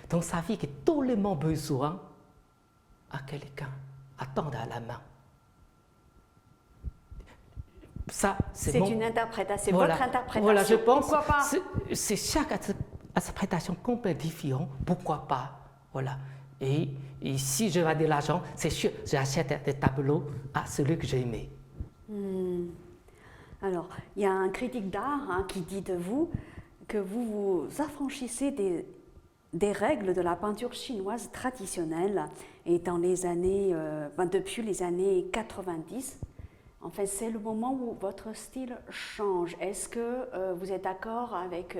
dans sa vie, que tout le monde a besoin à quelqu'un, attendre à la main. Ça, c'est une interprétation, voilà. votre interprétation. Voilà, je pense. Pourquoi pas? C'est chaque interprétation complètement différente, pourquoi pas? Voilà. Et si je vais de l'argent, c'est sûr, j'achète des tableaux à celui que j'ai aimé. Alors, il y a un critique d'art qui dit de vous que vous vous affranchissez des règles de la peinture chinoise traditionnelle et dans les années, depuis les années 90. En fait, c'est le moment où votre style change. Est-ce que vous êtes d'accord avec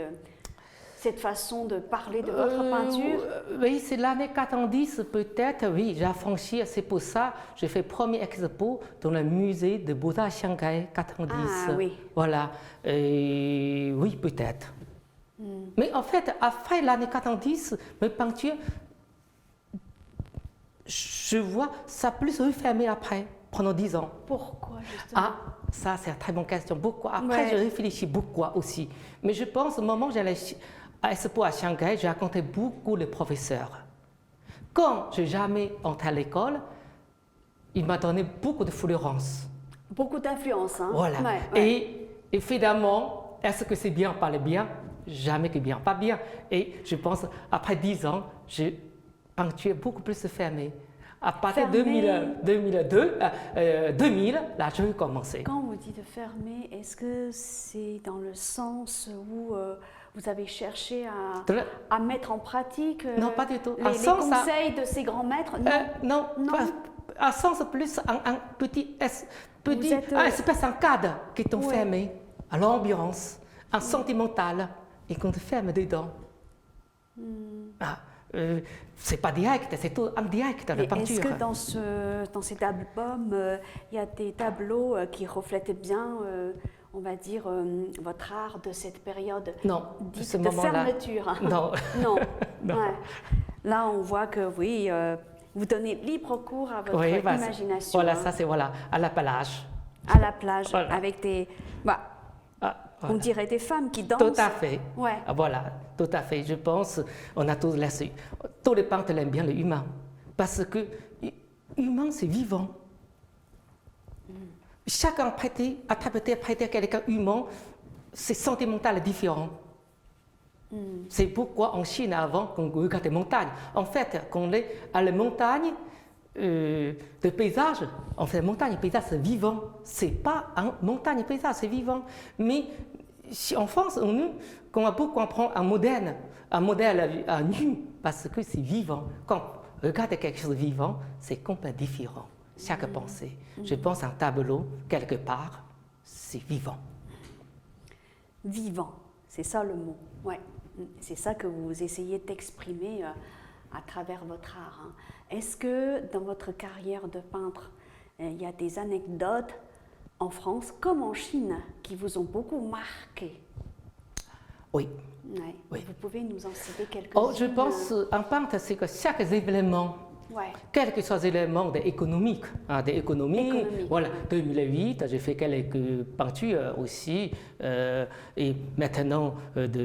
cette façon de parler de votre peinture? Oui, c'est l'année 90 peut-être, oui, j'ai affranchi, c'est pour ça j'ai fait premier expo dans le musée de Beaux-Arts Shanghai 90. Ah oui. Voilà, et oui, peut-être. Mais en fait, après l'année 90, mes peintures, je vois ça plus refermé après, pendant 10 ans. Pourquoi justement? Ah, ça c'est une très bonne question. Pourquoi? Après, je réfléchis beaucoup aussi. Mais je pense au moment où j'allais à Expo à Shanghai, j'ai rencontré beaucoup de professeurs. Quand je n'ai jamais entré à l'école, il m'a donné beaucoup de fleurance. Beaucoup d'influence. Hein? Voilà. Et évidemment, est-ce que c'est bien, parler bien? Jamais que bien, pas bien. Et je pense, après 10 ans, j'ai peinture beaucoup plus fermée. À partir de 2000, là, je vais commencer. Quand vous dites fermer, est-ce que c'est dans le sens où vous avez cherché à mettre en pratique non, pas du tout. les conseils de ces grands maîtres? Non, à sens plus un petit espèce un cadre qui est fermé à l'ambiance, un sentimental et qu'on te ferme dedans. C'est pas direct, c'est tout indirect la peinture. Est-ce que dans cet album, il y a des tableaux qui reflètent bien, on va dire, votre art de cette période dite de fermeture? Non. Non. Non. Ouais. Là, on voit que oui, vous donnez libre cours à votre imagination. Voilà, ça c'est à la plage. À la plage, avec des... On dirait des femmes qui dansent. Tout à fait. Ouais. Voilà, tout à fait. Je pense, on a tous laissé. Tous les peintres aiment bien l'humain. Parce que l'humain, c'est vivant. Chacun interpréter quelqu'un humain, c'est sentimental différent. C'est pourquoi en Chine, avant, quand on regarde les montagnes, en fait, quand on est à la montagne, de paysage, en fait, montagne et paysage, c'est vivant. C'est pas un montagne et paysage, c'est vivant. Mais en France, quand on prend un modèle à nu, parce que c'est vivant. Quand on regarde quelque chose de vivant, c'est complètement différent. Chaque pensée. Je pense un tableau, quelque part, c'est vivant. Vivant, c'est ça le mot. Ouais. C'est ça que vous essayez d'exprimer à travers votre art. Est-ce que dans votre carrière de peintre, il y a des anecdotes en France comme en Chine qui vous ont beaucoup marqué? Oui. Ouais. Oui. Vous pouvez nous en citer quelques-unes? Je pense un peintre, c'est que chaque événement, quel que soit l'élément économique, voilà, 2008, j'ai fait quelques peintures aussi, et maintenant,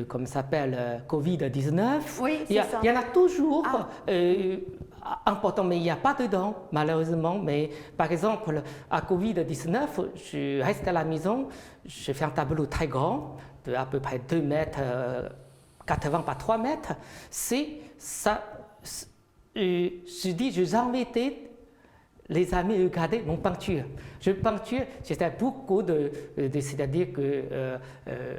comme ça s'appelle, Covid-19, il y en a toujours important, mais il n'y a pas dedans, malheureusement. Mais par exemple, à Covid-19, je reste à la maison, je fais un tableau très grand, de à peu près 2 mètres 80 par 3 mètres. C'est ça. Je dis, je invité les amis à regarder mon peinture. Je peinture, j'étais beaucoup c'est-à-dire que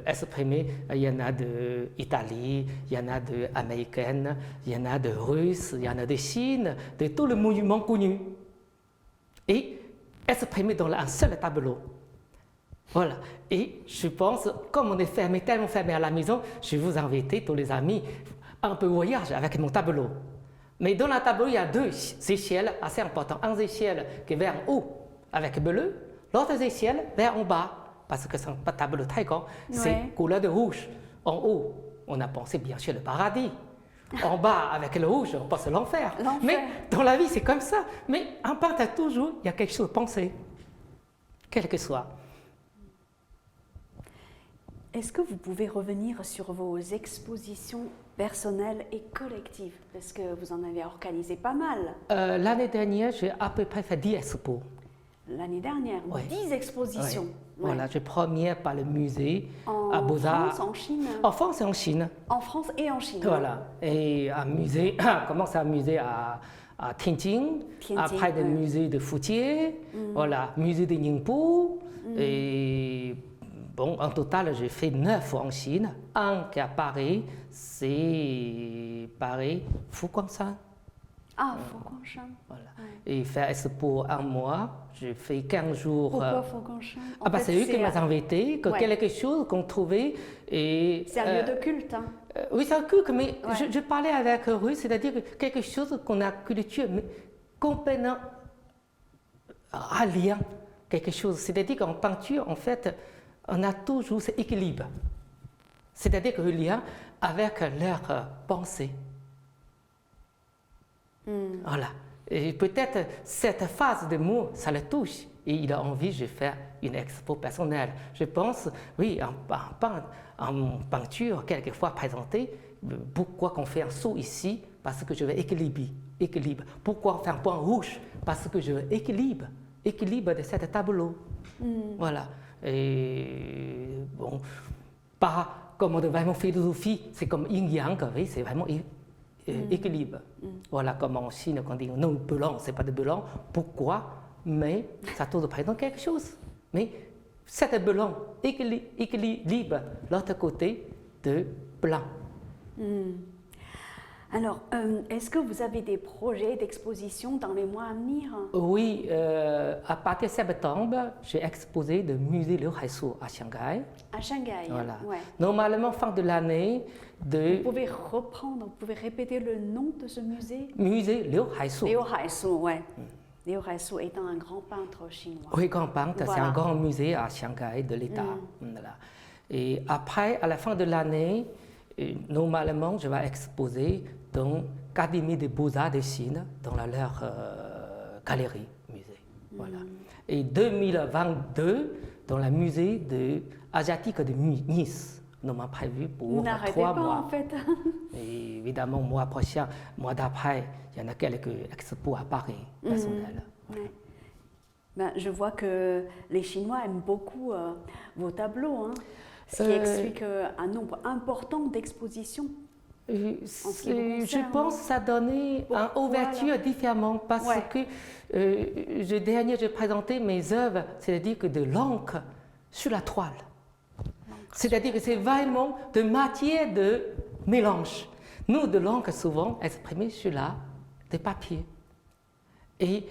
exprimé, il y en a d'Italie, il y en a d'Américaines, il y en a de Russes, il y en a de Chine, de tous les monuments connus. Et exprimé dans un seul tableau. Voilà. Et je pense, comme on est fermé, tellement fermé à la maison, je vous invite tous les amis un peu voyage avec mon tableau. Mais dans le tableau, il y a 2 échelles assez importantes. Un échelle qui est vers en haut avec bleu, l'autre échelle vers en bas, parce que c'est un tableau très grand, c'est couleur de rouge. En haut, on a pensé bien sûr le paradis. En bas, avec le rouge, on pense l'enfer. Mais dans la vie, c'est comme ça. Mais un peintre, toujours, il y a quelque chose à penser, quel que soit. Est-ce que vous pouvez revenir sur vos expositions personnelles et collectives? Parce que vous en avez organisé pas mal. L'année dernière, j'ai à peu près fait 10 expos. l'année dernière, Oui. 10 expositions. Oui. Ouais. Voilà, je première par le musée à En Beaux-Arts. France, en Chine. En France et en Chine. En France et en Chine. Voilà. Et un musée, commence à un musée à Tianjin, Tianjin, après des ouais. musées de Futier, voilà, musée de Ningbo. Et bon, en total, j'ai fait 9 en Chine. Un qui est à Paris, c'est Paris, Fuguangshan. Ah, Foucault-Chan. Voilà. Et faire expo un mois, j'ai fait 15 jours. Pourquoi Foucault-Chan? Ah bah c'est eux qui m'ont invité, que Ouais. quelque chose qu'on trouvait. C'est un lieu de culte. Hein. Oui, c'est un culte, mais Ouais. je parlais avec eux, c'est-à-dire que quelque chose qu'on a culture, mais complètement à lien, quelque chose. C'est-à-dire qu'en peinture, en fait, on a toujours cet équilibre. C'est-à-dire que le lien avec leur pensée. Voilà. Et peut-être cette phase de mots, ça le touche. Et il a envie de faire une expo personnelle. Je pense, oui, en peinture, quelquefois présentée, pourquoi qu'on fait un saut ici? Parce que je veux équilibre. Pourquoi faire un point rouge? Parce que je veux équilibre de ce tableau. Voilà. Et bon, pas comme de vraiment philosophie, c'est comme yin-yang, oui, c'est vraiment équilibre. Voilà, comme en Chine, quand on dit non, blanc, c'est pas de blanc. Pourquoi? Mais ça toujours présente quelque chose. Mais cet blanc équilibre l'autre côté de blanc. Alors, est-ce que vous avez des projets d'exposition dans les mois à venir? Oui, à partir de septembre, j'ai exposé le musée Liu Haisu à Shanghai. À Shanghai. Voilà. Ouais. Normalement, fin de l'année, Vous pouvez reprendre, vous pouvez répéter le nom de ce musée? musée Liu Haisu. Liu Haisu, ouais. Liu Haisu étant un grand peintre chinois. Oui, grand peintre, c'est Voilà. un grand musée à Shanghai de l'État. Voilà. Et après, à la fin de l'année, normalement, je vais exposer dans l'Académie des Beaux-Arts de Chine, dans leur galerie, musée. Voilà. Et 2022, dans le musée asiatique de Nice, nous avons prévu pour N'arrêtez 3 pas, mois. en fait. Et évidemment, mois prochain, mois d'après, il y en a quelques expos à Paris, personnels. Ouais. Ben, je vois que les Chinois aiment beaucoup vos tableaux, hein, ce qui explique un nombre important d'expositions. En ce qui vous Je concerne. pense que ça donnait une ouverture différemment parce Ouais. que j'ai présenté mes œuvres, c'est-à-dire que de l'encre sur la toile. C'est-à-dire que c'est vraiment de matière de mélange. Nous, de l'encre, souvent exprimée sur des papiers. Et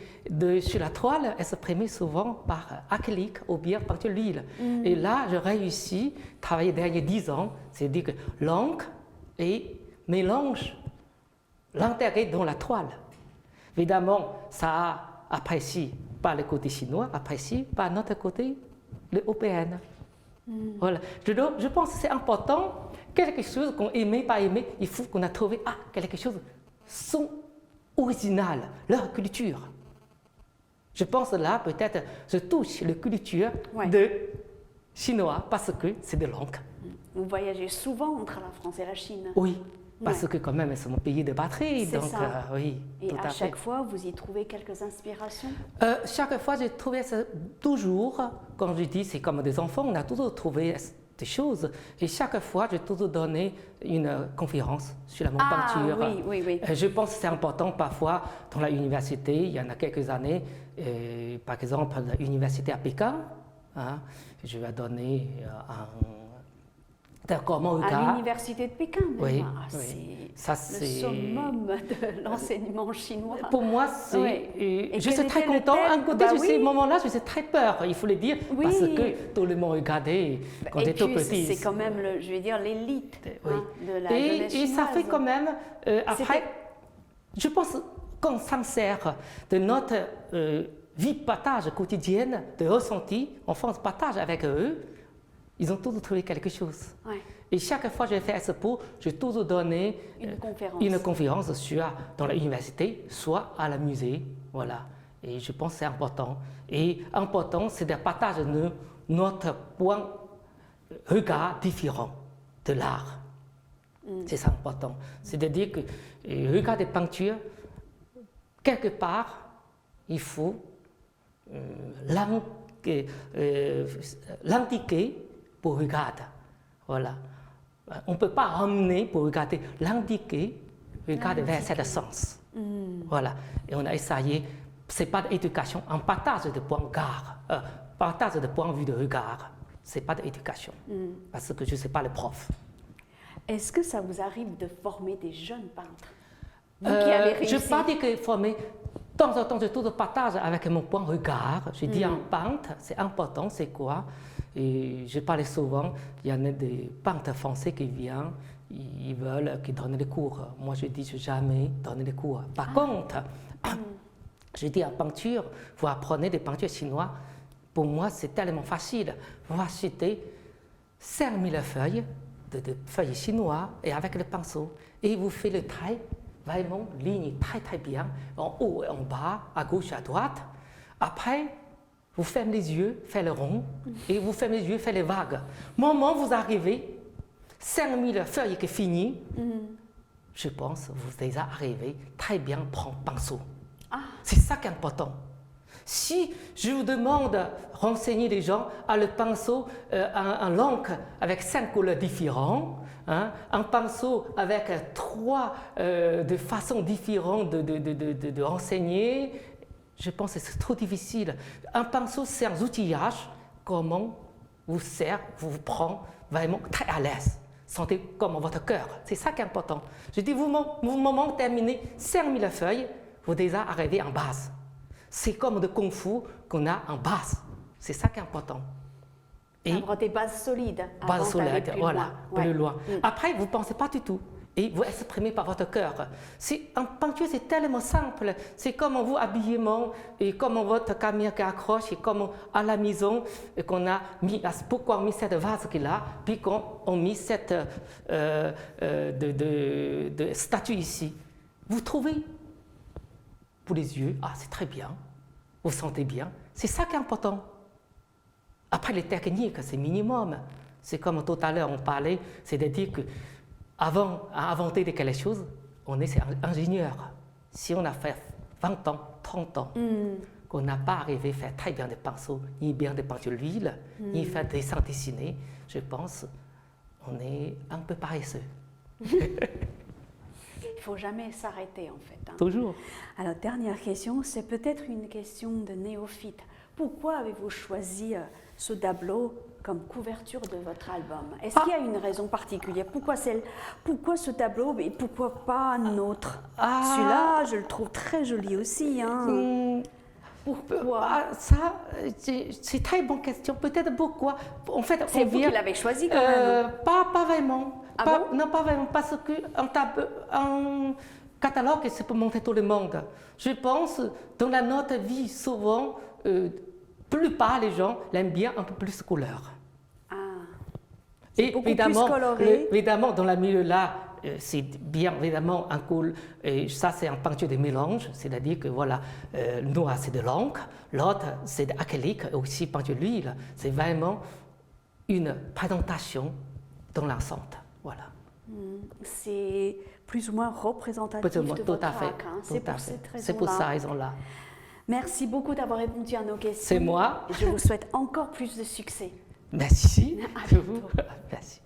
sur la toile, exprimée souvent par acrylique ou bien peinture l'huile. Et là, j'ai réussi à travailler derniers 10 ans, c'est-à-dire que l'encre et mélange l'intérêt dans la toile. Évidemment, ça apprécie par le côté chinois, apprécie par notre côté européen. Voilà. Je pense que c'est important, quelque chose qu'on aimait, pas aimé, il faut qu'on a trouvé quelque chose son original, leur culture. Je pense là, peut-être, je touche la culture de chinois parce que c'est de l'encre. Vous voyagez souvent entre la France et la Chine. Oui, parce que quand même, c'est mon pays de patrie. C'est Donc, ça. oui, Et tout à à chaque fait. fois, vous y trouvez quelques inspirations? Chaque fois, j'ai trouvé ça toujours, comme je dis, c'est comme des enfants, on a toujours trouvé des choses. Et chaque fois, j'ai toujours donné une conférence sur la peinture. Oui. Je pense que c'est important parfois dans l'université, il y en a quelques années, par exemple, l'université à Pékin, hein, je vais donner comment À l'université de Pékin, même. Oui, C'est le summum de l'enseignement chinois. Pour moi, c'est. Ouais. Je suis très content. Un côté, à ce moment-là, je suis très peur, il faut le dire, parce que tout le monde regardait quand j'étais tout petit. C'est quand même, je vais dire, l'élite de la jeunesse chinoise. Et ça fait quand même, après, je pense qu'on s'en sert de notre vie partage quotidienne, de ressenti, on fait un partage avec eux. Ils ont tous trouvé quelque chose. Ouais. Et chaque fois que j'ai fait expo, j'ai toujours donné une conférence dans l'université, soit à la musée. Voilà. Et je pense que c'est important. Et important, c'est de partager notre point de regard différent de l'art. C'est ça important. C'est-à-dire que regarder des peintures, quelque part, il faut l'indiquer pour regarder. Voilà. On ne peut pas emmener pour regarder, l'indiquer, regarder vers ce sens. Voilà. Et on a essayé, ce n'est pas d'éducation, un partage de points de regard, partage de points de vue de regard. Ce n'est pas d'éducation, parce que je ne suis pas le prof. Est-ce que ça vous arrive de former des jeunes peintres? Vous qui avez réussi. Je ne pas dire que former, de temps en temps, je trouve partage avec mon point de regard. Je dis un peintre, c'est important, c'est quoi? Et je parle souvent, il y en a des peintres français qui viennent, ils veulent qu'ils donnent des cours. Moi, je dis, je n'ai jamais donné des cours. Par contre, je dis en peinture, vous apprenez des peintures chinoises. Pour moi, c'est tellement facile. Vous achetez 5000 feuilles, de feuilles chinoises, et avec le pinceau, et vous faites le trait, vraiment, ligne très très bien, en haut et en bas, à gauche et à droite. Après, vous fermez les yeux, faites le rond, et vous fermez les yeux, faites les vagues. Au moment où vous arrivez, 5000 feuilles qui finissent, je pense que vous êtes déjà arrivé très bien prendre pinceau. C'est ça qui est important. Si je vous demande de renseigner les gens à le pinceau en l'encre avec 5 couleurs différentes, un pinceau avec 3 de façons différentes de renseigner, je pense que c'est trop difficile. Un pinceau, c'est un outillage, comment vous sert, vous prend vraiment très à l'aise. Sentez comme votre cœur. C'est ça qui est important. Je dis, vous moment terminé 5000 feuilles, vous déjà arrivez en base. C'est comme de Kung Fu qu'on a en base. C'est ça qui est important. Et avoir des bases solides. Bases solides, voilà, plus loin. Ouais. Après, vous ne pensez pas du tout. Et vous exprimez par votre cœur. En peinture, c'est tellement simple. C'est comme vous habillement, et comme votre caméra qui accroche, et comme à la maison, qu'on a mis, pourquoi on a mis cette vase qui est là, puis qu'on a mis cette statue ici. Vous trouvez pour les yeux, c'est très bien, vous sentez bien. C'est ça qui est important. Après, les techniques, c'est minimum. C'est comme tout à l'heure, on parlait, c'est-à-dire qu'avant d'inventer quelque chose, on est ingénieur. Si on a fait 20 ans, 30 ans, qu'on n'a pas arrivé à faire très bien des pinceaux, ni bien des peintures à l'huile, ni faire des dessins dessinés, je pense on est un peu paresseux. Il ne faut jamais s'arrêter en fait. Toujours. Alors, dernière question, c'est peut-être une question de néophyte. Pourquoi avez-vous choisi ce tableau comme couverture de votre album? Est-ce qu'il y a une raison particulière? Pourquoi ce tableau et pourquoi pas un autre? Celui-là, je le trouve très joli aussi. Pourquoi? Ça, c'est une très bonne question. Peut-être pourquoi. En fait, c'est vous qui l'avez choisi quand même? Pas vraiment. Bon? Non, pas vraiment, parce qu'un catalogue, ça peut montrer tout le monde. Je pense, dans notre vie, souvent, plupart des gens l'aiment bien un peu plus couleur. C'est beaucoup plus coloré. Évidemment, dans le milieu-là, c'est bien évidemment un cool. Ça, c'est un peinture de mélange, c'est-à-dire que voilà, noir c'est de l'encre, l'autre c'est de l'acrylique, aussi peinture d'huile. C'est vraiment une présentation dans l'ensemble. Voilà. C'est plus ou moins représentatif de votre art. C'est pour cette raison-là. C'est pour cette raison-là. Merci beaucoup d'avoir répondu à nos questions. C'est moi. Je vous souhaite encore plus de succès. Merci. À bientôt. Merci.